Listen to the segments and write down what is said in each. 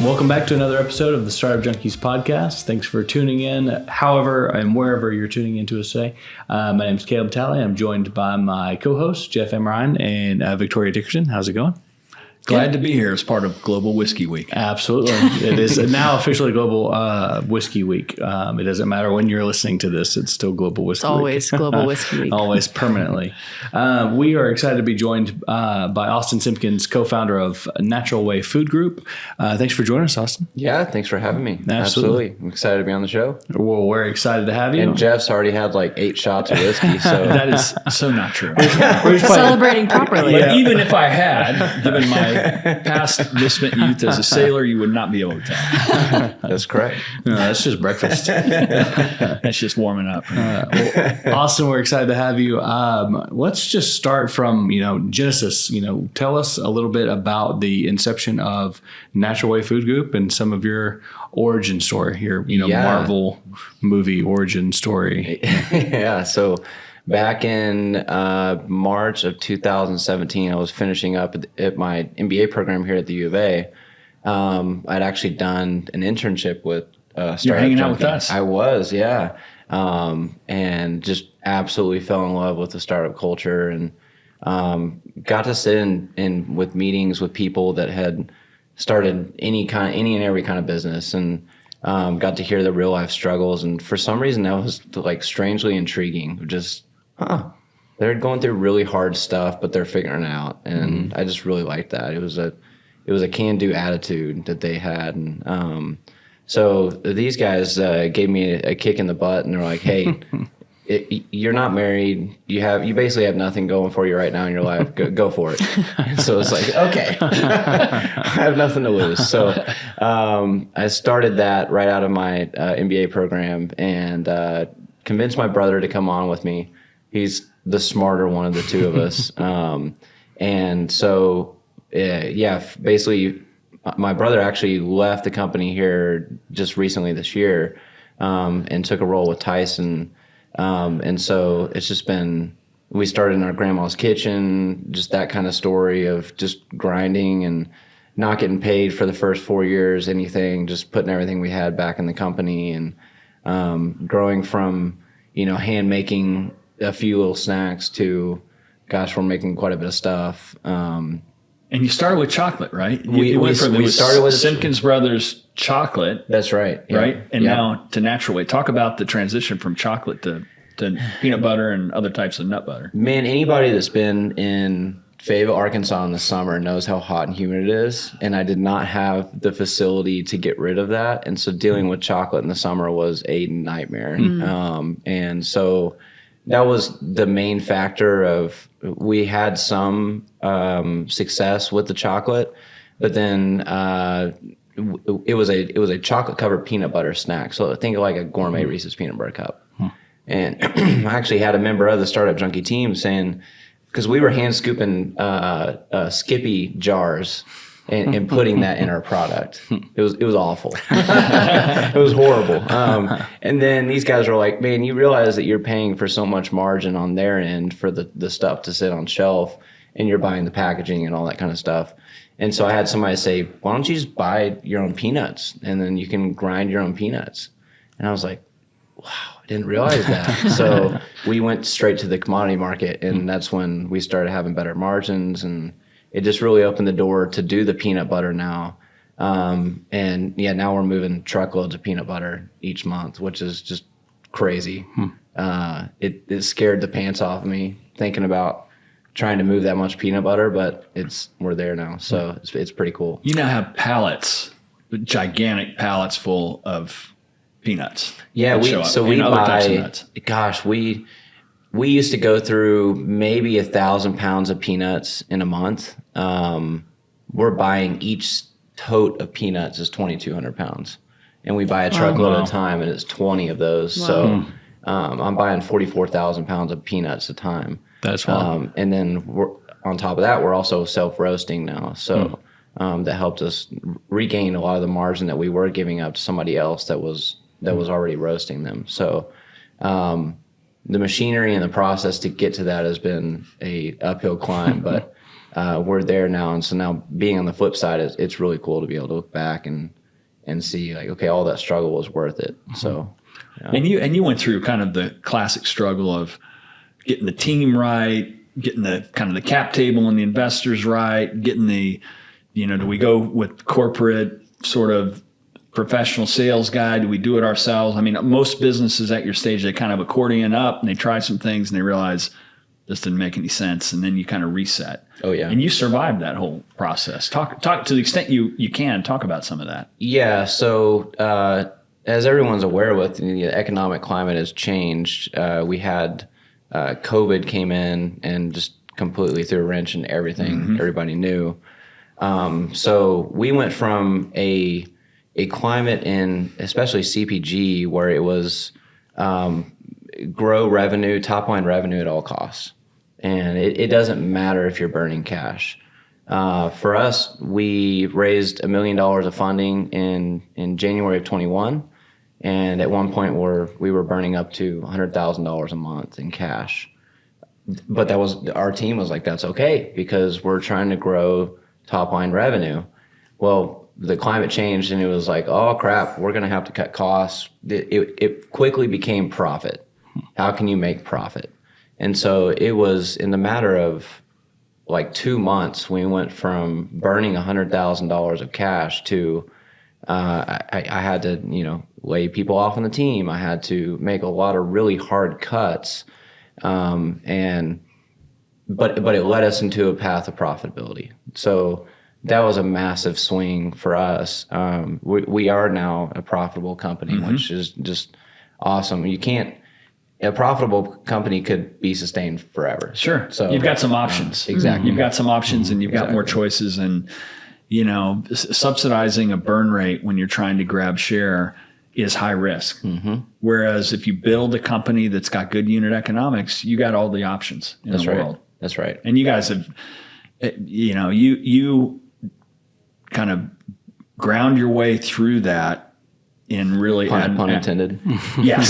Welcome back to another episode of the Startup Junkies podcast. Thanks for tuning in, however and wherever you're tuning into us today. My name is Caleb Talley. I'm joined by my co-hosts, Jeff Amerine and Victoria Dickerson. How's it going? Glad to be here as part of Global Whiskey Week. Absolutely. It is now officially Global Whiskey Week. It doesn't matter when you're listening to this. It's still Global Whiskey Week. It's always Global Whiskey Week. Always permanently. We are excited to be joined by Austin Simkins, co-founder of Natural Way Food Group. Thanks for joining us, Austin. Yeah, thanks for having me. Absolutely. I'm excited to be on the show. Well, we're excited to have you. And Jeff's already had like 8 shots of whiskey, so That is so not true. Celebrating properly. But even if I had, given my past misspent youth as a sailor, you would not be able to tell. That's correct. No, that's just breakfast. That's just warming up. Austin, we're excited to have you. Let's just start from, Genesis. Tell us a little bit about the inception of Natural Way Food Group and some of your origin story here, Marvel movie origin story. Yeah, so back in March of 2017, I was finishing up at my MBA program here at the U of A. I'd actually done an internship with Startup You're hanging Junkies. out with us. I was, yeah. And just absolutely fell in love with the startup culture and got to sit in with meetings with people that had started any and every kind of business and got to hear the real life struggles. And for some reason, that was like strangely intriguing. Just, they're going through really hard stuff, but they're figuring it out. And I just really liked that. It was a can-do attitude that they had. And so these guys gave me a kick in the butt, and they're like, "Hey, you're not married. You basically have nothing going for you right now in your life. Go for it." And so it's like, okay, I have nothing to lose. So I started that right out of my MBA program and convinced my brother to come on with me. He's the smarter one of the two of us. And so, basically my brother actually left the company here just recently this year and took a role with Tyson. And so it's just we started in our grandma's kitchen, just that kind of story of just grinding and not getting paid for the first 4 years, anything, just putting everything we had back in the company and growing from, hand making a few little snacks to, gosh, we're making quite a bit of stuff. And you started with chocolate, right? We started with Simkins Brothers chocolate. That's right. Yeah. Right? And now to Natural Way. Talk about the transition from chocolate to peanut butter and other types of nut butter. Man, anybody that's been in Fayetteville, Arkansas in the summer knows how hot and humid it is. And I did not have the facility to get rid of that. And so dealing with chocolate in the summer was a nightmare. And so that was the main factor of we had some success with the chocolate, but then it was a chocolate covered peanut butter snack. So think of like a gourmet Reese's peanut butter cup. And I actually had a member of the Startup Junkie team saying, because we were hand scooping Skippy jars and putting that in our product. It was awful. It was horrible. And then these guys were like, "Man, you realize that you're paying for so much margin on their end for the stuff to sit on shelf, and you're buying the packaging and all that kind of stuff." And so I had somebody say, "Why don't you just buy your own peanuts, and then you can grind your own peanuts?" And I was like, wow, I didn't realize that. So we went straight to the commodity market, and that's when we started having better margins, and it just really opened the door to do the peanut butter now. Now we're moving truckloads of peanut butter each month, which is just crazy. It scared the pants off of me thinking about trying to move that much peanut butter, but we're there now. So it's pretty cool. You now have pallets, gigantic pallets full of peanuts. Yeah, we buy, gosh, we used to go through maybe 1,000 pounds of peanuts in a month. We're buying each tote of peanuts is 2,200 pounds. And we buy a truckload at a time, and it's 20 of those. Wow. So I'm buying 44,000 pounds of peanuts a time. That's wow. And then on top of that, we're also self-roasting now. So that helped us regain a lot of the margin that we were giving up to somebody else that was already roasting them. So the machinery and the process to get to that has been a uphill climb, but we're there now. And so now being on the flip side, it's really cool to be able to look back and and see like, okay, all that struggle was worth it. So, and you went through kind of the classic struggle of getting the team right, getting the kind of the cap table and the investors right, getting the, do we go with corporate sort of professional sales guy? Do we do it ourselves? I mean, most businesses at your stage, they kind of accordion up and they try some things and they realize this didn't make any sense. And then you kind of reset. Oh yeah. And you survived that whole process. Talk to the extent you can talk about some of that. Yeah. So, as everyone's aware with, the economic climate has changed. We had COVID came in and just completely threw a wrench in everything everybody knew. So we went from a climate in especially CPG where it was grow revenue, top line revenue at all costs. And it doesn't matter if you're burning cash. For us, we raised $1 million of funding in January of 21. And at one point we were burning up to $100,000 a month in cash. But our team was like, that's okay because we're trying to grow top line revenue. Well, the climate changed and it was like, oh crap, we're going to have to cut costs. It quickly became profit. How can you make profit? And so it was in the matter of like 2 months, we went from burning $100,000 of cash to I had to, lay people off on the team. I had to make a lot of really hard cuts. But it led us into a path of profitability. So that was a massive swing for us. We are now a profitable company, which is just awesome. A profitable company could be sustained forever. Sure. So you've got some options. Exactly. You've got some options and you've got more choices, and, subsidizing a burn rate when you're trying to grab share is high risk. Whereas if you build a company that's got good unit economics, you got all the options in the world. That's right. And you guys have, you kind of ground your way through that in really pun intended. Yes,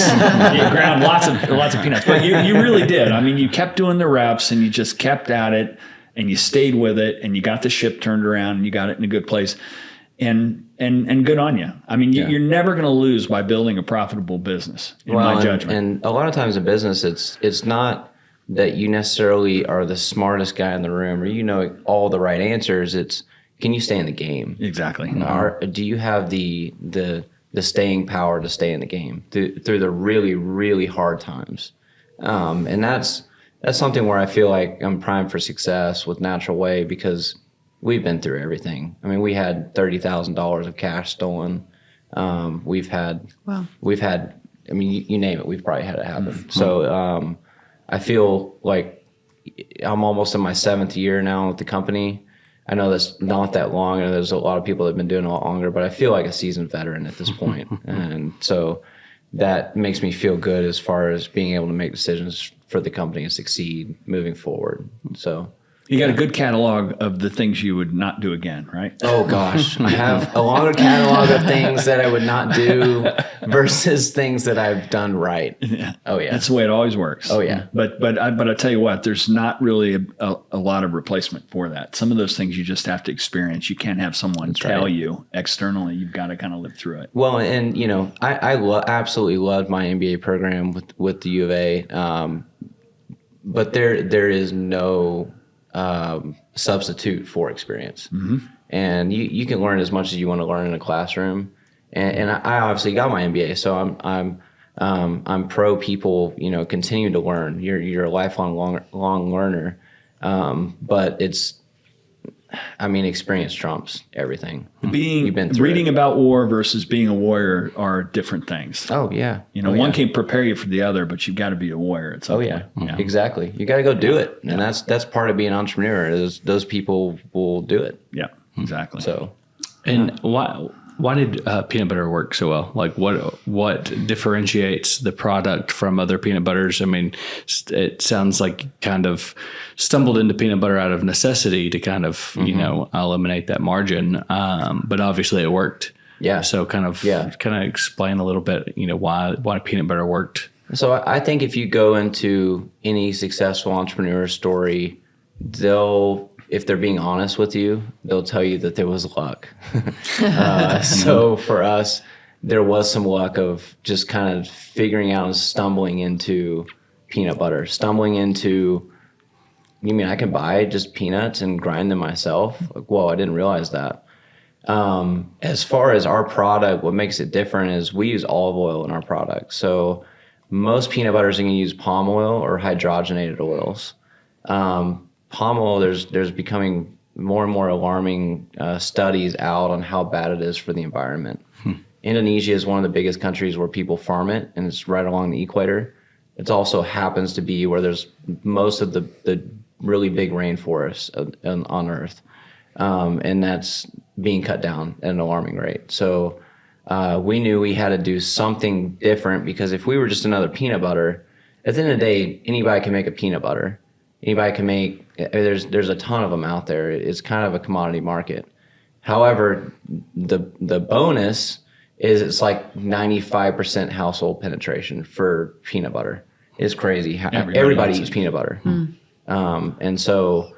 you ground lots of peanuts, but you really did. I mean, you kept doing the reps and you just kept at it and you stayed with it and you got the ship turned around and you got it in a good place. And good on you. I mean, you're never going to lose by building a profitable business, in my judgment. And a lot of times in business, it's not that you necessarily are the smartest guy in the room or all the right answers. It's, can you stay in the game? Exactly. Do you have the staying power to stay in the game through the really, really hard times? And that's something where I feel like I'm primed for success with Natural Way because we've been through everything. I mean, we had $30,000 of cash stolen. We've had, I mean, you name it, we've probably had it happen. So I feel like I'm almost in my 7th year now with the company. I know that's not that long, and there's a lot of people that have been doing it a lot longer, but I feel like a seasoned veteran at this point. And so that makes me feel good as far as being able to make decisions for the company and succeed moving forward. So you got a good catalog of the things you would not do again, right? Oh gosh, I have a longer catalog of things that I would not do versus things that I've done right. Yeah. Oh yeah, that's the way it always works. Oh yeah, but I tell you what, there's not really a lot of replacement for that. Some of those things you just have to experience. You can't have someone tell you externally. You've got to kind of live through it. Well, and I absolutely loved my MBA program with the U of A, but there is no substitute for experience. And you can learn as much as you want to learn in a classroom. And I obviously got my MBA, so I'm pro people, continue to learn. You're a lifelong long learner. But experience trumps everything. Reading about war versus being a warrior are different things. Oh yeah. One can prepare you for the other, but you've got to be a warrior at some point. Yeah, exactly. You got to go do it. And that's part of being an entrepreneur is those people will do it. Yeah, exactly. So, and why did peanut butter work so well? Like what differentiates the product from other peanut butters? I mean, it sounds like you kind of stumbled into peanut butter out of necessity to kind of, eliminate that margin. But obviously it worked. Yeah. So kind of explain a little bit, why peanut butter worked. So I think if you go into any successful entrepreneur story, they'll if they're being honest with you, they'll tell you that there was luck. So for us, there was some luck of just kind of figuring out and stumbling into peanut butter, you mean I can buy just peanuts and grind them myself? Like, whoa, I didn't realize that. As far as our product, what makes it different is we use olive oil in our product. So most peanut butters are going to use palm oil or hydrogenated oils. Palm oil, there's becoming more and more alarming studies out on how bad it is for the environment. Indonesia is one of the biggest countries where people farm it, and it's right along the equator. It also happens to be where there's most of the really big rainforests on Earth. And that's being cut down at an alarming rate. So we knew we had to do something different, because if we were just another peanut butter, at the end of the day, anybody can make a peanut butter. Anybody can make, there's a ton of them out there. It's kind of a commodity market. However, the bonus is it's like 95% household penetration for peanut butter. It's crazy. Everybody eats peanut butter. And so,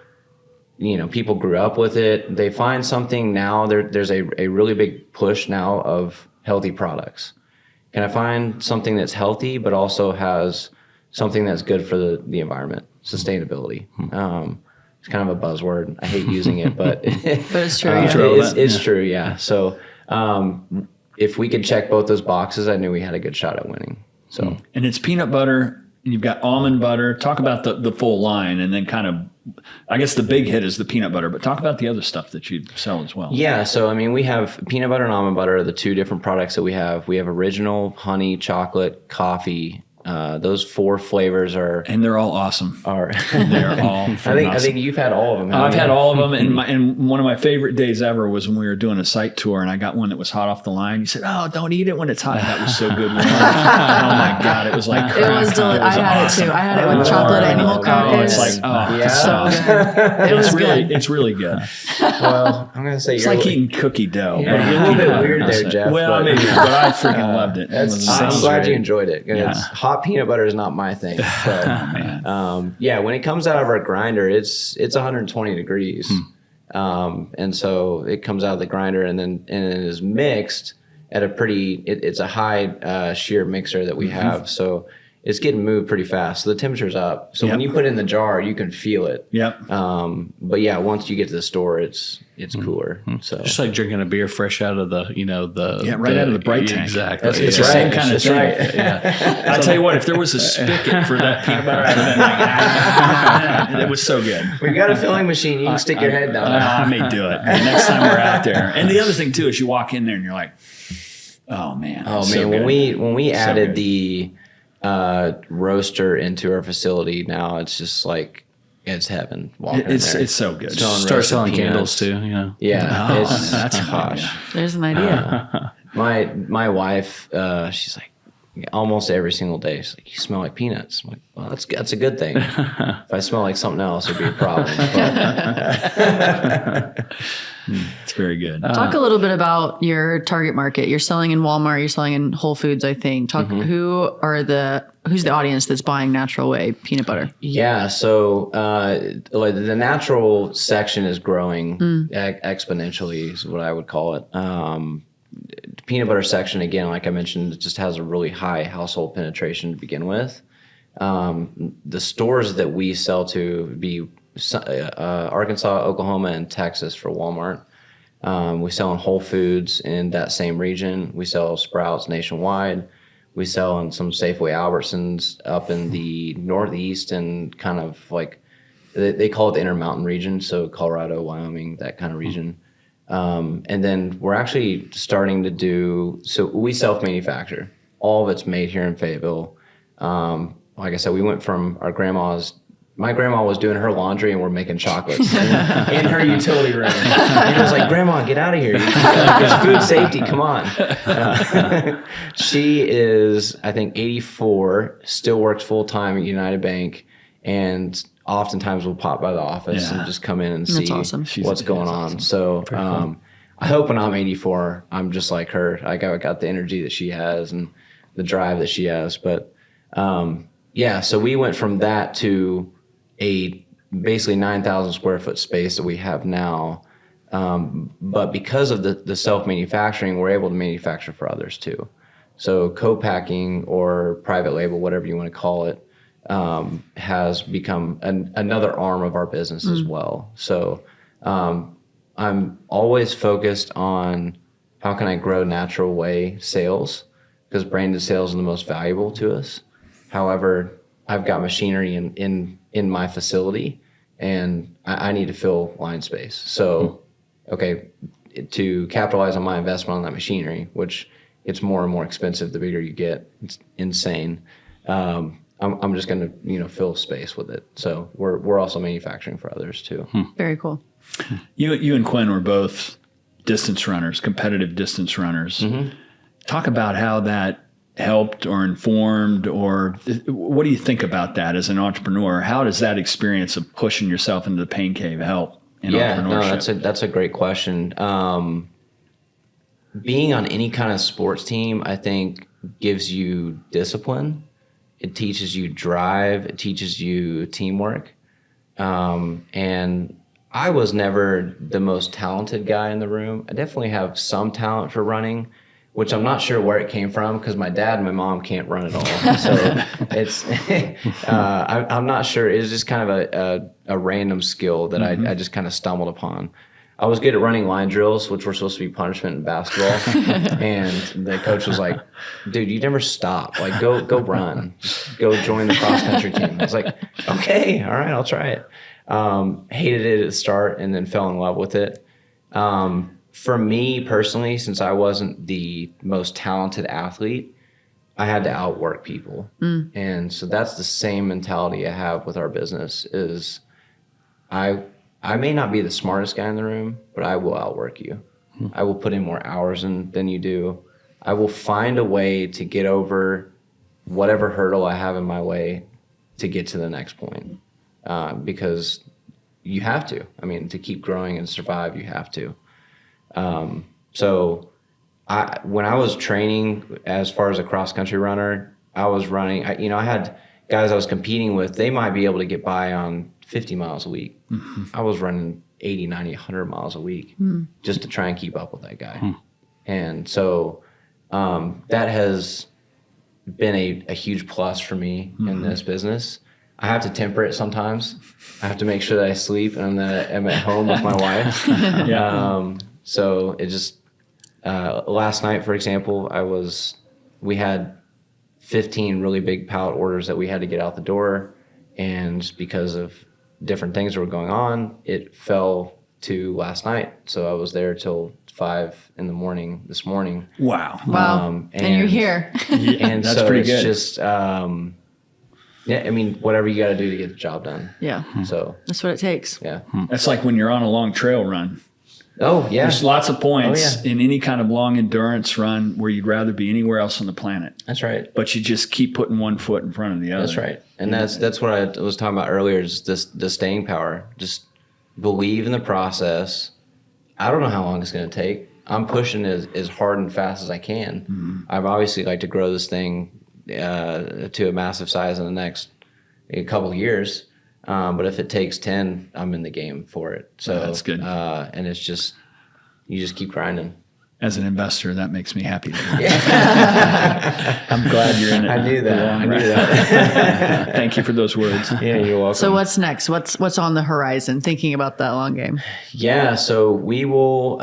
people grew up with it. They find something now. There's a really big push now of healthy products. Can I find something that's healthy, but also has something that's good for the environment, sustainability? It's kind of a buzzword. I hate using it, but it's true. It's true. Yeah. So, if we could check both those boxes, I knew we had a good shot at winning. So, and it's peanut butter, and you've got almond butter. Talk about the full line, and then kind of, I guess the big hit is the peanut butter, but talk about the other stuff that you sell as well. Yeah. So, we have peanut butter and almond butter are the two different products that we have. We have original, honey, chocolate, coffee. Those 4 flavors are, and they're all awesome. They're all. I think you've had all of them. I've had all of them, and one of my favorite days ever was when we were doing a site tour, and I got one that was hot off the line. You said, "Oh, don't eat it when it's hot." That was so good. Oh my God, it was like it was delicious. I had it too. I had it with chocolate animal crackers. It's like yeah. So good. It was good. It's really good. Well, I'm gonna say it's like eating cookie dough. Yeah, you're a little bit weird there, Jeff. Well, maybe, but I freaking loved it. I'm glad you enjoyed it. Yeah. Hot peanut butter is not my thing. But, when it comes out of our grinder, it's 120 degrees. And so it comes out of the grinder and it is mixed at a it's a high shear mixer that we have. So it's getting moved pretty fast. So the temperature's up. So when you put it in the jar, you can feel it. Yep. But yeah, once you get to the store, it's cooler. So just like drinking a beer fresh out of the right out of the bright tank. Exactly. It's the same kind of thing. Right. Yeah. I'll tell you what, if there was a spigot for that peanut butter, I'd have been like, it was so good. We've got a filling machine. You can stick your head down. I may do it next time we're out there. And the other thing too is you walk in there and you're like, oh man. So when we added the roaster into our facility, now it's just like it's heaven. It's so good. Start selling candles too. Yeah, that's gosh. There's an idea. My wife, she's like, almost every single day, she's like, "You smell like peanuts." I'm like, "Well, that's a good thing. If I smell like something else, it'd be a problem." It's very good. Talk a little bit about your target market. You're selling in Walmart. You're selling in Whole Foods, I think. Who's the audience that's buying Natural Way peanut butter? Yeah, so the natural section is growing exponentially, is what I would call it. The peanut butter section, again, like I mentioned, it just has a really high household penetration to begin with. The stores that we sell to would be Arkansas, Oklahoma, and Texas for Walmart. We sell in Whole Foods in that same region. We sell Sprouts nationwide. We sell in some Safeway Albertsons up in the Northeast and kind of like, they call it the Intermountain region, so Colorado, Wyoming, that kind of region. And then we're actually starting to so we self-manufacture. All of it's made here in Fayetteville. Like I said, we went from my grandma was doing her laundry and we're making chocolates in her utility room. And I was like, "Grandma, get out of here. It's food safety. Come on." She is, I think, 84, still works full time at United Bank, and oftentimes will pop by the office and just come in and see what's going on. Awesome. So I hope when I'm 84, I'm just like her. Like I got the energy that she has and the drive that she has. But so we went from that to a basically 9,000 square foot space that we have now. But because of the self-manufacturing, we're able to manufacture for others too. So co-packing or private label, whatever you want to call it, has become another arm of our business as well. So I'm always focused on how can I grow natural way sales, because branded sales are the most valuable to us. However, I've got machinery in my facility, and I need to fill line space. So, okay, to capitalize on my investment on that machinery, which gets more and more expensive the bigger you get, it's insane. I'm just going to fill space with it. So we're also manufacturing for others too. Very cool. You and Quinn were both distance runners, competitive distance runners. Talk about how that helped or informed, or what do you think about that as an entrepreneur? How does that experience of pushing yourself into the pain cave help in entrepreneurship? No, that's a great question. Being on any kind of sports team, I think, gives you discipline. It teaches you drive. It teaches you teamwork. And I was never the most talented guy in the room. I definitely have some talent for running, which I'm not sure where it came from, because my dad and my mom can't run at all. So it's I'm not sure. It's just kind of a random skill that I just kind of stumbled upon. I was good at running line drills, which were supposed to be punishment in basketball. And the coach was like, dude, you never stop. Like, go run. Just go join the cross-country team. I was like, okay, all right, I'll try it. Hated it at the start and then fell in love with it. For me personally, since I wasn't the most talented athlete, I had to outwork people. And so that's the same mentality I have with our business is I may not be the smartest guy in the room, but I will outwork you. I will put in more hours than you do. I will find a way to get over whatever hurdle I have in my way to get to the next point. Because you have to. I mean, to keep growing and survive, you have to. So when I was training as far as a cross-country runner, I was running, I had guys I was competing with, they might be able to get by on 50 miles a week. I was running 80, 90, 100 miles a week just to try and keep up with that guy. And so that has been a huge plus for me in this business. I have to temper it sometimes. I have to make sure that I sleep and that I'm at home with my wife. So it just, last night, for example, we had 15 really big pallet orders that we had to get out the door. And because of different things that were going on, it fell to last night. So I was there till 5 a.m. this morning. Wow. And you're here. And that's so pretty it's good. just, yeah, I mean, whatever you got to do to get the job done. Yeah. So That's what it takes. yeah. That's like when you're on a long trail run. Oh yeah. There's lots of points Oh, yeah. in any kind of long endurance run where you'd rather be anywhere else on the planet. That's right. But you just keep putting one foot in front of the other. That's right. And that's what I was talking about earlier, is the staying power. Just believe in the process. I don't know how long it's going to take. I'm pushing as hard and fast as I can. I'd obviously like to grow this thing to a massive size in the next couple of years. But if it takes 10, I'm in the game for it. So that's good. And it's just, you just keep grinding. As an investor, that makes me happy. I'm glad you're in it. I knew that. I knew that. Thank you for those words. Yeah, you're welcome. So what's next? What's on the horizon? Thinking about that long game. Yeah, so we will.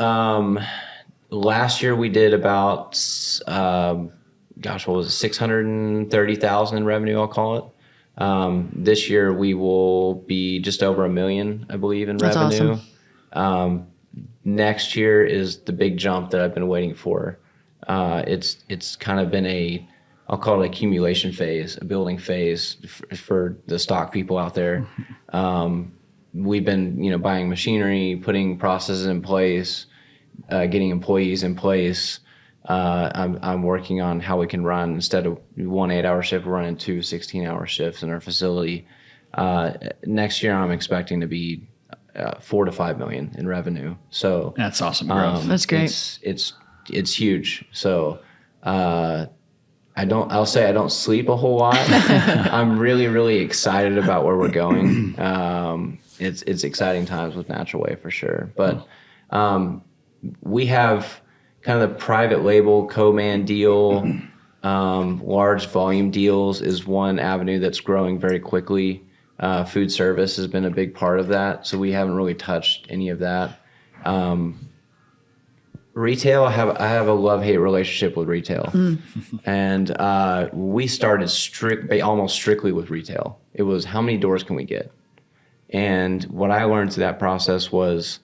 Last year we did about, what was it, 630,000 in revenue, I'll call it. This year we will be just over $1 million, I believe, in That's revenue. awesome. Next year is the big jump that I've been waiting for. It's kind of been I'll call it accumulation phase, a building phase for the stock people out there. We've been, buying machinery, putting processes in place, getting employees in place. I'm working on how we can run, instead of one 8-hour shift, we're running 2 16-hour shifts in our facility. Next year, I'm expecting to be 4 to 5 million in revenue. So That's awesome growth. That's great. It's huge. So I'll say I don't sleep a whole lot. I'm really, really excited about where we're going. it's exciting times with Natural Way for sure. But we have kind of the private label co-man deal, large volume deals is one avenue that's growing very quickly. Food service has been a big part of that, so we haven't really touched any of that. Retail, I have a love-hate relationship with retail. And we started almost strictly with retail. It was how many doors can we get? And what I learned through that process was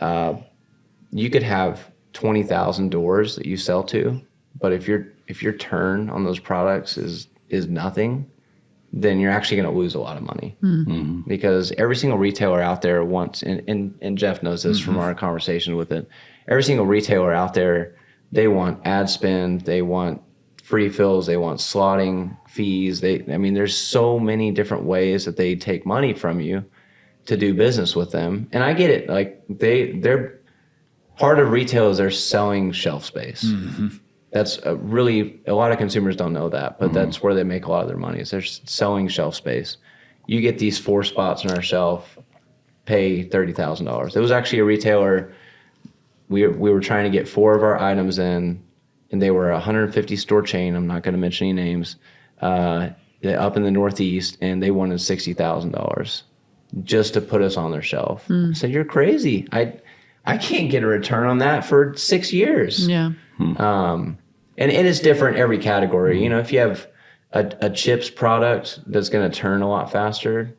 you could have 20,000 doors that you sell to, but if your turn on those products is nothing, then you're actually going to lose a lot of money. Because every single retailer out there wants, and Jeff knows this from our conversation with it, every single retailer out there, they want ad spend, they want free fills, they want slotting fees. There's so many different ways that they take money from you to do business with them. And I get it. Like they're part of retail is they're selling shelf space. That's really, a lot of consumers don't know that, but that's where they make a lot of their money is they're selling shelf space. You get these 4 spots on our shelf, pay $30,000. It was actually a retailer. We were trying to get 4 of our items in, and they were a 150 store chain. I'm not going to mention any names. Up in the Northeast, and they wanted $60,000 just to put us on their shelf. I said, "You're crazy. I can't get a return on that for 6 years." Yeah. And it's different every category. If you have a chips product that's going to turn a lot faster,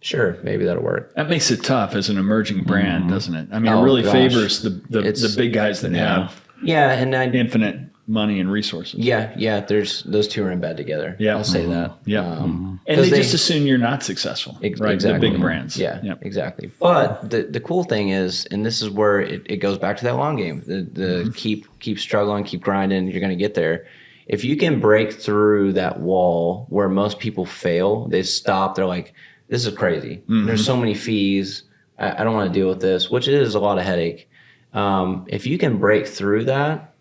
sure, maybe that'll work. That makes it tough as an emerging brand, doesn't it? It really favors the big guys that have infinite money and resources. Yeah. There's those two are in bed together. Yeah, I'll say that. Yeah, and they just assume you're not successful, right? Exactly. The big brands. Yeah, exactly. But the cool thing is, and this is where it goes back to that long game. The keep struggling, keep grinding. You're going to get there. If you can break through that wall where most people fail, they stop. They're like, "This is crazy. There's so many fees. I don't want to deal with this," which is a lot of headache. If you can break through that,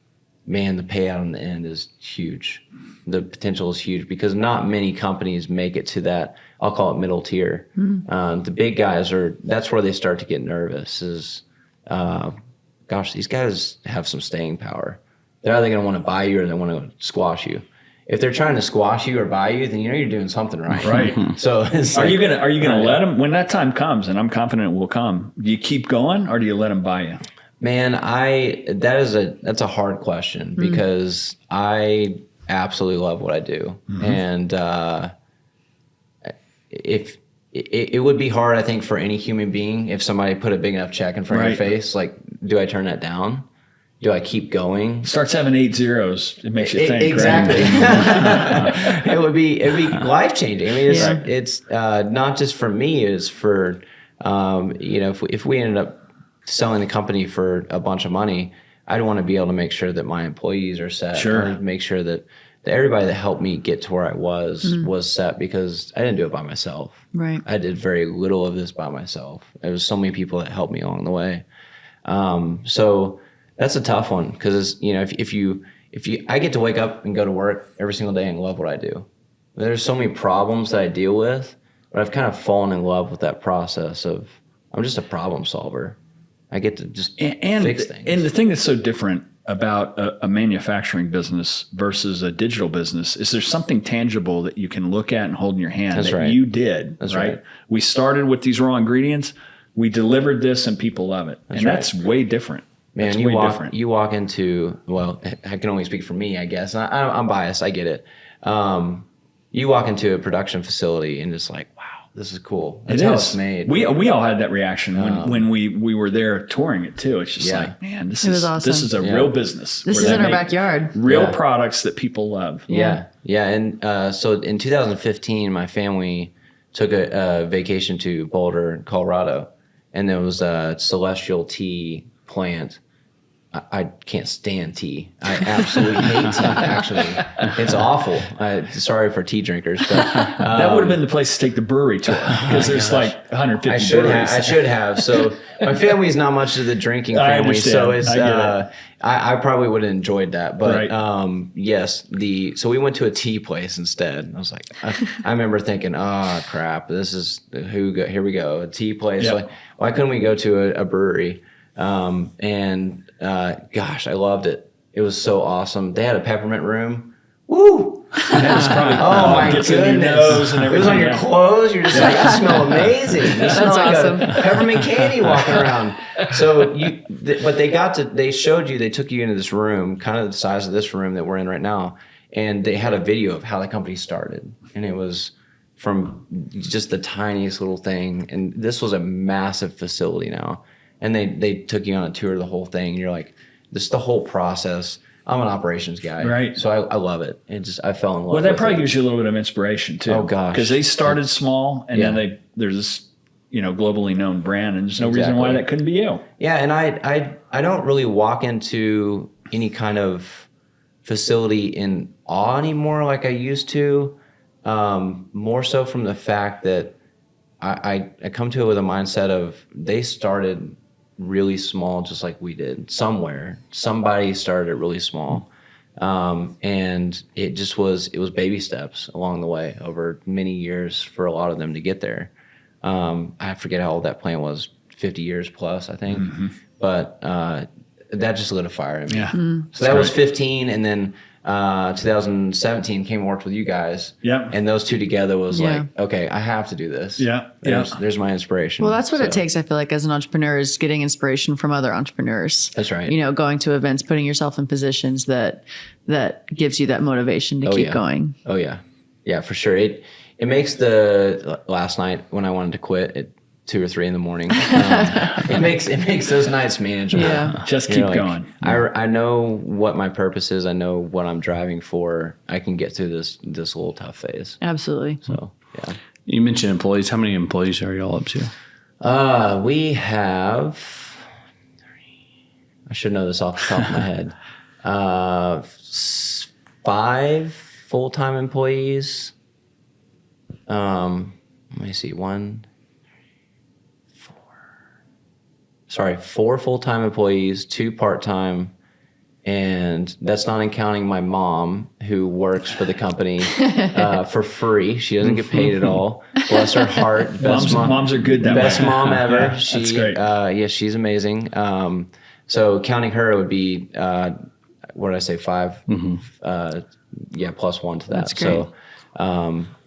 man, the payout on the end is huge. The potential is huge because not many companies make it to that, I'll call it middle tier. The big guys that's where they start to get nervous is, these guys have some staying power. They're either going to want to buy you or they want to squash you. If they're trying to squash you or buy you, then you're doing something right. Right. So are you gonna let them when that time comes? And I'm confident it will come. Do you keep going or do you let them buy you? Man, that's a hard question because I absolutely love what I do, and if it would be hard, I think, for any human being if somebody put a big enough check in front of your face. Like, do I turn that down? Do I keep going? Starts having 8 zeros. It makes you think. Exactly. Right? It'd be life changing. It's not just for me. It's for if we ended up selling the company for a bunch of money, I'd want to be able to make sure that my employees are set. Sure. Make sure that everybody that helped me get to where I was set because I didn't do it by myself. Right. I did very little of this by myself. There was so many people that helped me along the way. So that's a tough one because I get to wake up and go to work every single day and love what I do. There's so many problems that I deal with, but I've kind of fallen in love with that process of I'm just a problem solver. I get to just fix things. And the thing that's so different about a manufacturing business versus a digital business is there's something tangible that you can look at and hold in your hand you did. That's right. We started with these raw ingredients. We delivered this and people love it. That's way different. Man, you walk into, well, I can only speak for me, I guess. I'm biased. I get it. You walk into a production facility and it's like, wow, this is cool. That's how it's made. We all had that reaction when we were there touring it too. It's just like, man, this is awesome. This is a real business. This is in our backyard. Real products that people love. Yeah. And so in 2015, my family took a vacation to Boulder, Colorado, and there was a Celestial Tea plant I can't stand tea. I absolutely hate tea. Actually, it's awful. Sorry for tea drinkers, but that would have been the place to take the brewery tour because there's like 150 I should breweries. have. I should have. So my family's not much of the drinking family, so it's. I probably would have enjoyed that, but yes, so we went to a tea place instead. I was like, I remember thinking, oh crap, this is here we go, a tea place. Like, why couldn't we go to a brewery? Gosh, I loved it. It was so awesome. They had a peppermint room. Woo! That was probably my goodness. It was on your clothes. You're just like, I smell amazing. You smell like awesome. a peppermint candy walking around. So but they showed you, they took you into this room, kind of the size of this room that we're in right now. And they had a video of how the company started. And it was from just the tiniest little thing. And this was a massive facility now. And they took you on a tour of the whole thing. And you're like, this is the whole process. I'm an operations guy, right? So I love it. I fell in love. Well, that probably gives you a little bit of inspiration too. Oh gosh, because they started small, and then there's this globally known brand, and there's no reason why that couldn't be you. Yeah, and I don't really walk into any kind of facility in awe anymore like I used to. More so from the fact that I come to it with a mindset of they started really small, just like we did. Somebody started it really small, and it was baby steps along the way over many years for a lot of them to get there. I forget how old that plant was, 50 years plus, I think, but that just lit a fire in me. Yeah. So that was 15, and then 2017 came and worked with you guys. Yeah. And those two together was like, okay, I have to do this. Yeah. There's my inspiration. Well, that's what it takes, I feel like, as an entrepreneur, is getting inspiration from other entrepreneurs. That's right. Going to events, putting yourself in positions that gives you that motivation to keep going. Oh yeah. Yeah, for sure. It makes the last night when I wanted to quit at 2 or 3 in the morning, it makes those nights manageable. Yeah. Just keep going. I know what my purpose is. I know what I'm driving for. I can get through this little tough phase. Absolutely. So yeah. You mentioned employees. How many employees are y'all up to? We have 3. I should know this off the top of my head. 5 full-time employees. Let me see. 4 full-time employees, 2 part-time, and that's not counting my mom, who works for the company for free. She doesn't get paid at all. Bless her heart. Moms are good that best way. mom ever. Yeah, that's great. She's amazing. So counting her would be, what did I say, 5? Plus 1 to that. That's great. So,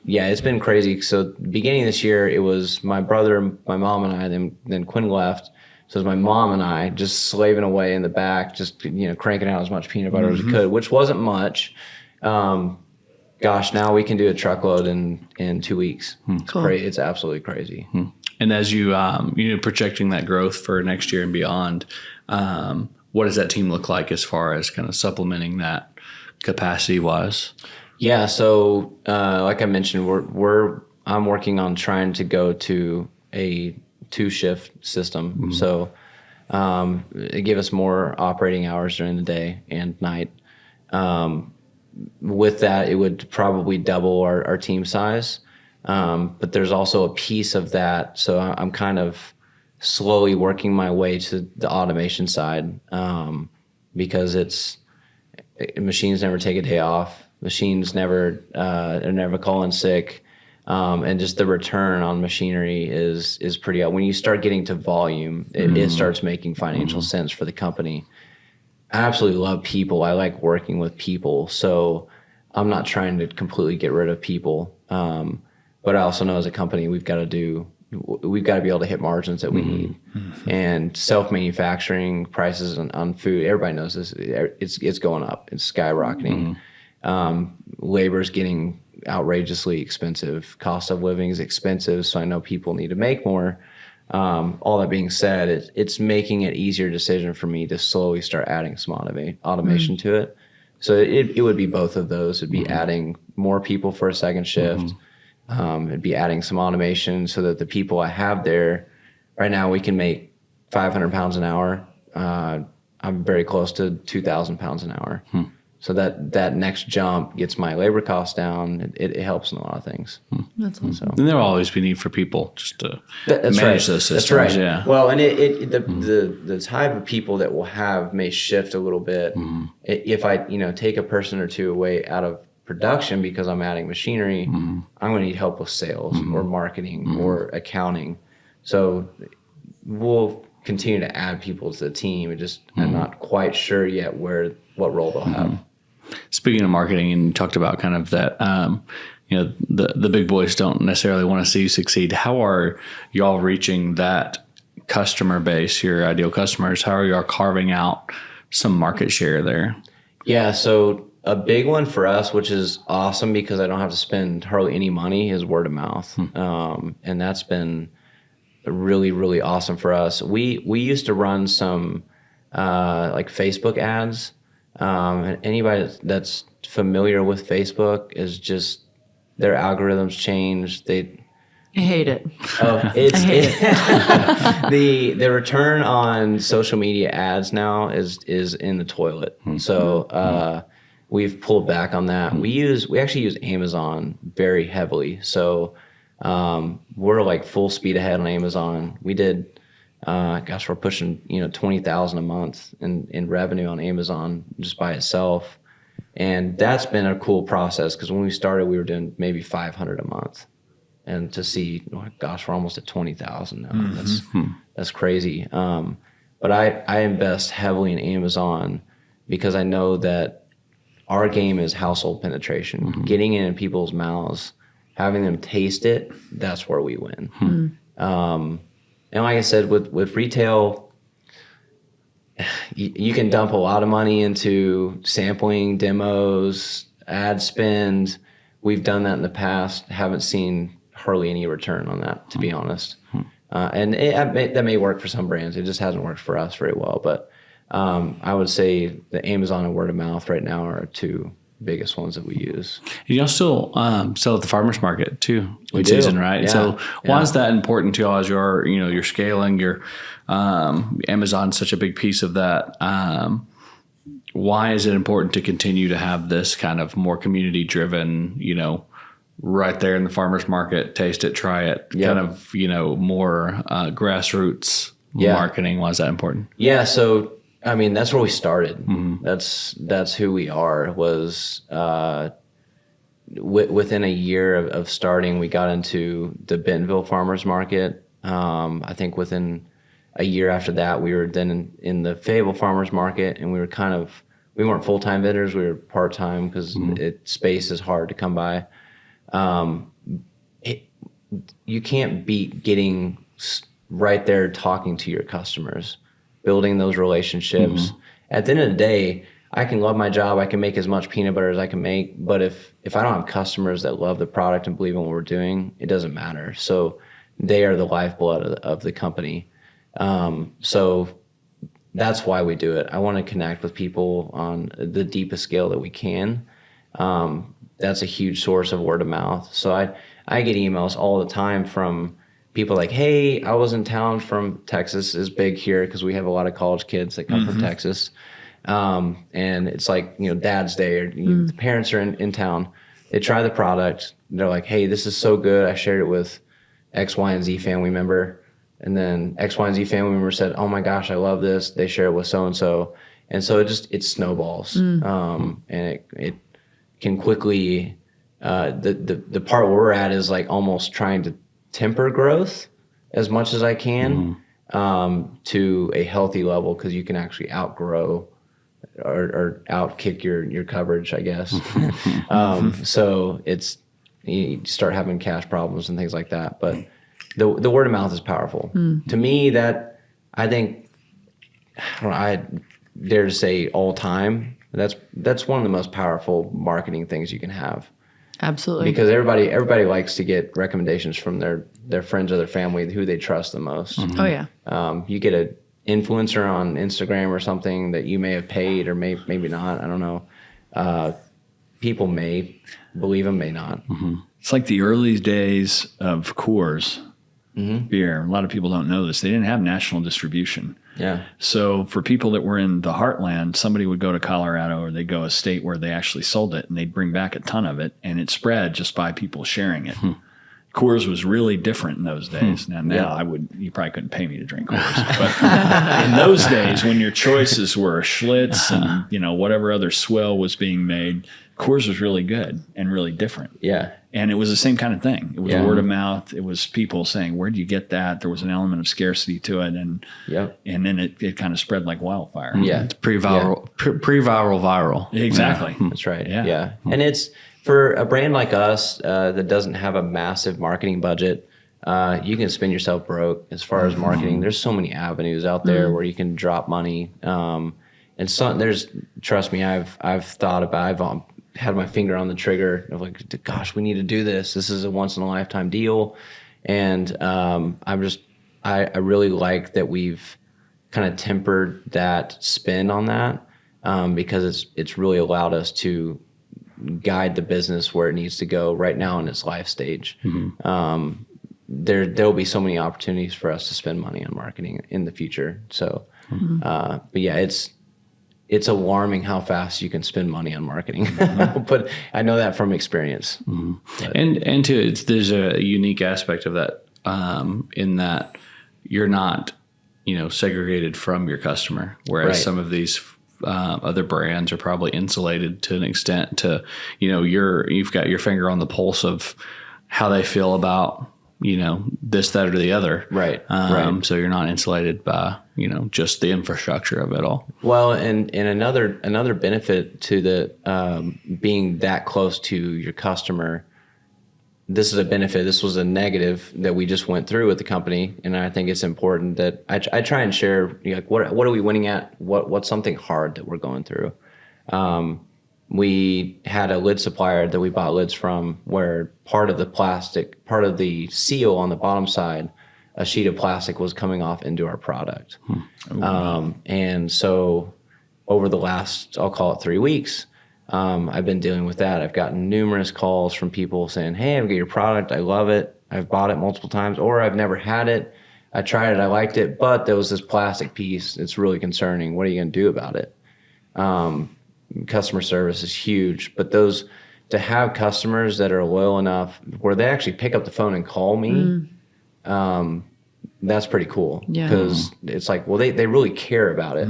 it's been crazy. So beginning of this year, it was my brother, my mom, and I. Then Quinn left. So it was my mom and I just slaving away in the back, just cranking out as much peanut butter as we could, which wasn't much. Now we can do a truckload in 2 weeks. Cool. It's absolutely crazy. And as you projecting that growth for next year and beyond, what does that team look like as far as kind of supplementing that capacity wise? Yeah. So like I mentioned, I'm working on trying to go to a 2-shift system. So it gave us more operating hours during the day and night. With that, it would probably double our team size. But there's also a piece of that. So I'm kind of slowly working my way to the automation side, because machines never take a day off. Machines never call in sick. And just the return on machinery is pretty up. When you start getting to volume, it starts making financial sense for the company. I absolutely love people. I like working with people. So I'm not trying to completely get rid of people. But I also know as a company, we've got to be able to hit margins that we need. And self-manufacturing prices on food, everybody knows this. It's going up. It's skyrocketing. Labor's getting outrageously expensive. Cost of living is expensive, so I know people need to make more. All that being said, it's making it easier decision for me to slowly start adding some automation to it. So it would be both of those. It'd be adding more people for a second shift. It'd be adding some automation so that the people I have there right now, we can make 500 pounds an hour. I'm very close to 2,000 pounds an hour. So that next jump gets my labor costs down. It helps in a lot of things. That's awesome. So And there will always be need for people just to that's manage right. those systems. That's right. Yeah. Well, and the type of people that we'll have may shift a little bit. If I take a person or two away out of production because I'm adding machinery, I'm going to need help with sales or marketing or accounting. So we'll continue to add people to the team. I'm not quite sure yet what role they'll have. Speaking of marketing, and you talked about kind of that, the big boys don't necessarily want to see you succeed. How are y'all reaching that customer base, your ideal customers? How are y'all carving out some market share there? Yeah, so a big one for us, which is awesome because I don't have to spend hardly any money, is word of mouth. And that's been really, really awesome for us. We used to run some like Facebook ads. And anybody that's familiar with Facebook is just their algorithms change. I hate it. The return on social media ads now is in the toilet. So we've pulled back on that. We actually use Amazon very heavily. So we're like full speed ahead on Amazon. We did. We're pushing 20,000 a month in revenue on Amazon just by itself, and that's been a cool process because when we started, we were doing maybe 500 a month, and to see, we're almost at 20,000 now. That's crazy. But I invest heavily in Amazon because I know that our game is household penetration, getting it in people's mouths, having them taste it. That's where we win. And like I said, with retail, you can dump a lot of money into sampling, demos, ad spend. We've done that in the past. Haven't seen hardly any return on that, to be honest. And that may work for some brands. It just hasn't worked for us very well. But I would say the Amazon and word of mouth right now are two biggest ones that we use. Y'all still sell at the farmers market too in season, right? Yeah. So why is that important to y'all as you're scaling? Your Amazon's such a big piece of that. Why is it important to continue to have this kind of more community driven, right there in the farmers market, taste it, try it, kind of, more grassroots marketing? Why is that important? Yeah. So, I mean, that's where we started. That's who we are. Was within a year of starting, we got into the Bentonville farmers market. I think within a year after that, we were then in the Fayetteville farmers market, and we weren't full-time vendors. We were part-time because space is hard to come by. You can't beat getting right there talking to your customers, building those relationships. At the end of the day, I can love my job. I can make as much peanut butter as I can make. But if I don't have customers that love the product and believe in what we're doing, it doesn't matter. So they are the lifeblood of the company. So that's why we do it. I want to connect with people on the deepest scale that we can. That's a huge source of word of mouth. So I get emails all the time from people like, hey, I was in town from Texas. Is big here because we have a lot of college kids that come from Texas. And it's like, Dad's Day, or the parents are in town. They try the product. They're like, hey, this is so good. I shared it with X, Y, and Z family member. And then X, Y, and Z family member said, oh my gosh, I love this. They share it with so-and-so. And so it snowballs. And it can quickly, the part where we're at is like almost trying to temper growth as much as I can to a healthy level, because you can actually outgrow or outkick your coverage, I guess. So you start having cash problems and things like that. But the word of mouth is powerful. To me, that I think, I dare to say all time, that's one of the most powerful marketing things you can have. Absolutely. Because everybody likes to get recommendations from their friends or their family who they trust the most. Oh yeah. You get an influencer on Instagram or something that you may have paid or maybe not. I don't know. People may believe them, may not. It's like the early days of Coors beer. A lot of people don't know this. They didn't have national distribution. Yeah. So for people that were in the heartland, somebody would go to Colorado or they'd go a state where they actually sold it, and they'd bring back a ton of it, and it spread just by people sharing it. Coors was really different in those days. Now you probably couldn't pay me to drink Coors, but in those days when your choices were Schlitz and whatever other swill was being made, Coors was really good and really different. Yeah. And it was the same kind of thing. It was word of mouth. It was people saying, "Where do you get that?" There was an element of scarcity to it, and then it kind of spread like wildfire. Yeah, it's pre-viral, viral. Exactly. That's right. Yeah. And it's for a brand like us that doesn't have a massive marketing budget. You can spin yourself broke as far as marketing. There's so many avenues out there where you can drop money. And so trust me, I've thought about. I've had my finger on the trigger of like, gosh, we need to do this. This is a once in a lifetime deal. And I really like that we've kind of tempered that spin on that because it's really allowed us to guide the business where it needs to go right now in its life stage. There'll be so many opportunities for us to spend money on marketing in the future. So, but yeah, it's alarming how fast you can spend money on marketing, but I know that from experience. And too, there's a unique aspect of that in that you're not, segregated from your customer, whereas some of these other brands are probably insulated to an extent to, you've got your finger on the pulse of how they feel about, this, that, or the other. Right. So you're not insulated by, just the infrastructure of it all. Well, and another benefit to the being that close to your customer, this is a benefit. This was a negative that we just went through with the company, and I think it's important that I try and share what are we winning at? What's something hard that we're going through? We had a lid supplier that we bought lids from where part of the seal on the bottom side, a sheet of plastic was coming off into our product. And so over the last, I'll call it 3 weeks, I've been dealing with that. I've gotten numerous calls from people saying, "Hey, I've got your product. I love it. I've bought it multiple times, or I've never had it. I tried it. I liked it, but there was this plastic piece. It's really concerning. What are you going to do about it?" Customer service is huge, but to have customers that are loyal enough where they actually pick up the phone and call me, that's pretty cool. Because it's like, well, they really care about it.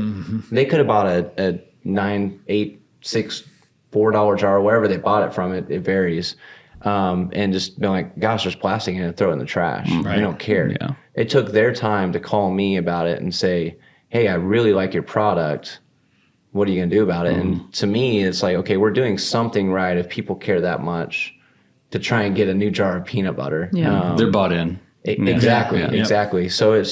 They could have bought a $9, $8, $6, $4 jar, wherever they bought it from. It varies. And just been like, gosh, there's plastic in it, throw it in the trash. They don't care. Yeah. It took their time to call me about it and say, "Hey, I really like your product. What are you going to do about it?" And to me, it's like, okay, we're doing something right if people care that much to try and get a new jar of peanut butter. They're bought in. Exactly. So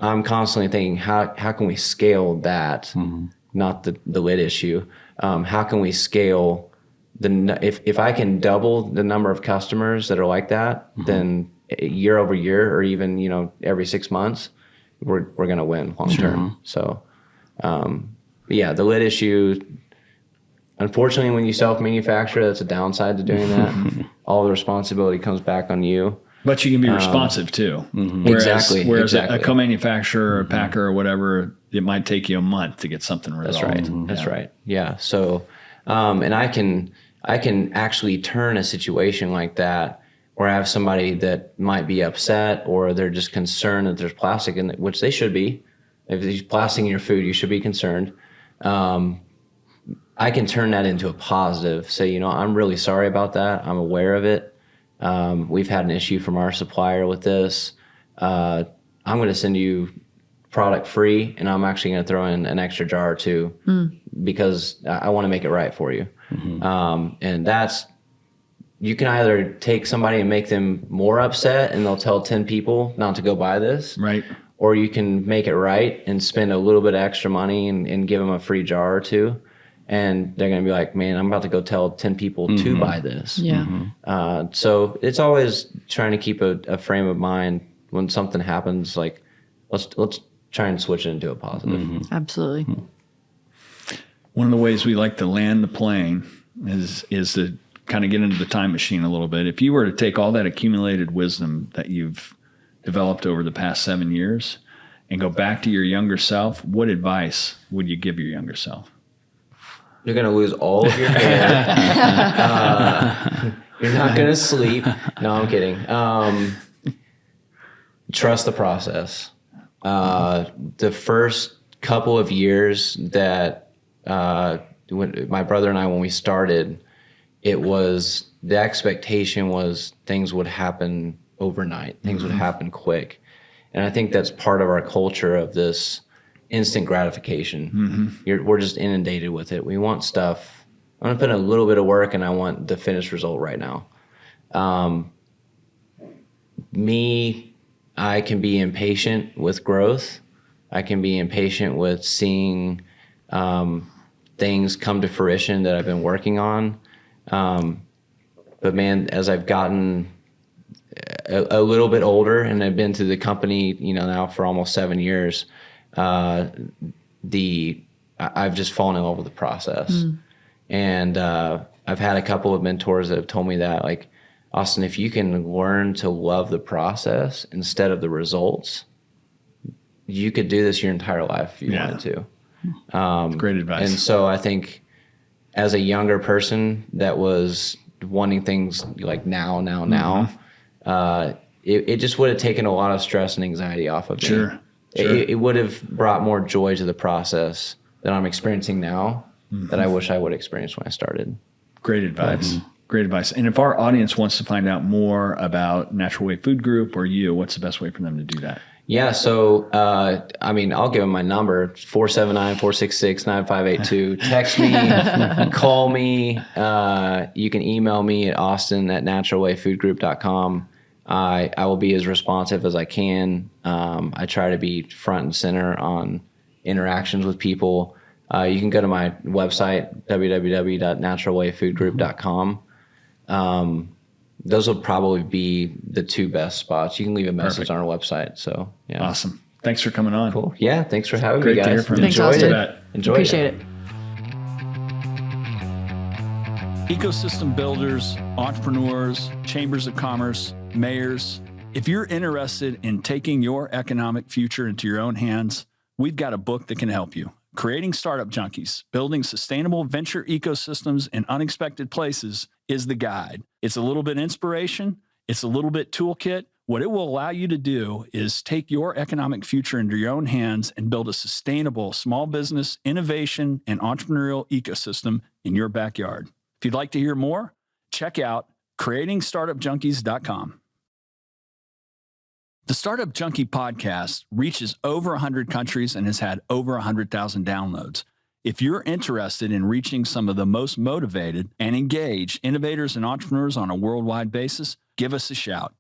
I'm constantly thinking, how can we scale that? Not the lid issue. How can we scale if I can double the number of customers that are like that, then year over year, or even every 6 months, we're going to win long term. So. But yeah, the lid issue, unfortunately, when you self-manufacture, that's a downside to doing that. All the responsibility comes back on you. But you can be responsive too. Whereas a co-manufacturer or a packer or whatever, it might take you a month to get something resolved. That's right. Yeah. So, and I can actually turn a situation like that where I have somebody that might be upset or they're just concerned that there's plastic in it, which they should be. If there's plastic in your food, you should be concerned. I can turn that into a positive. Say, I'm really sorry about that. I'm aware of it. We've had an issue from our supplier with this. I'm going to send you product free, and I'm actually going to throw in an extra jar or two because I want to make it right for you. And you can either take somebody and make them more upset and they'll tell 10 people not to go buy this. Right. Or you can make it right and spend a little bit of extra money and give them a free jar or two. And they're going to be like, "Man, I'm about to go tell 10 people to buy this." So it's always trying to keep a frame of mind when something happens, like let's try and switch it into a positive. Absolutely. One of the ways we like to land the plane is to kind of get into the time machine a little bit. If you were to take all that accumulated wisdom that you've developed over the past 7 years and go back to your younger self, what advice would you give your younger self? You're going to lose all of your hair. You're not going to sleep. No, I'm kidding. Trust the process. The first couple of years that when my brother and I, when we started, the expectation was things would happen overnight. Things would happen quick. And I think that's part of our culture of this instant gratification. We're just inundated with it. We want stuff. I'm going to put in a little bit of work and I want the finished result right now. I can be impatient with growth. I can be impatient with seeing things come to fruition that I've been working on. But man, as I've gotten a little bit older and I've been to the company, now for almost 7 years, I've just fallen in love with the process. And I've had a couple of mentors that have told me that, like, Austin, if you can learn to love the process instead of the results, you could do this your entire life if you wanted to. Great advice. And so I think as a younger person that was wanting things like now, it just would have taken a lot of stress and anxiety off of me. Sure. It would have brought more joy to the process that I'm experiencing now that I wish I would experience when I started. Great advice. Great advice. And if our audience wants to find out more about Natural Way Food Group or you, what's the best way for them to do that? Yeah, so, I'll give them my number, 479-466-9582. Text me, call me. You can email me at austin@naturalwayfoodgroup.com. I will be as responsive as I can. I try to be front and center on interactions with people. You can go to my website, www.naturalwayfoodgroup.com. Those will probably be the two best spots. You can leave a message on our website. So, yeah. Awesome. Thanks for coming on. Cool. Yeah, thanks for having Great me, guys. to hear from you. Thanks, Enjoyed Austin. it. Enjoyed Appreciate it. Ecosystem builders, entrepreneurs, chambers of commerce, mayors. If you're interested in taking your economic future into your own hands, we've got a book that can help you. Creating Startup Junkies, Building Sustainable Venture Ecosystems in Unexpected Places is the guide. It's a little bit inspiration. It's a little bit toolkit. What it will allow you to do is take your economic future into your own hands and build a sustainable small business, innovation, and entrepreneurial ecosystem in your backyard. If you'd like to hear more, check out creatingstartupjunkies.com. The Startup Junkie podcast reaches over 100 countries and has had over 100,000 downloads. If you're interested in reaching some of the most motivated and engaged innovators and entrepreneurs on a worldwide basis, give us a shout.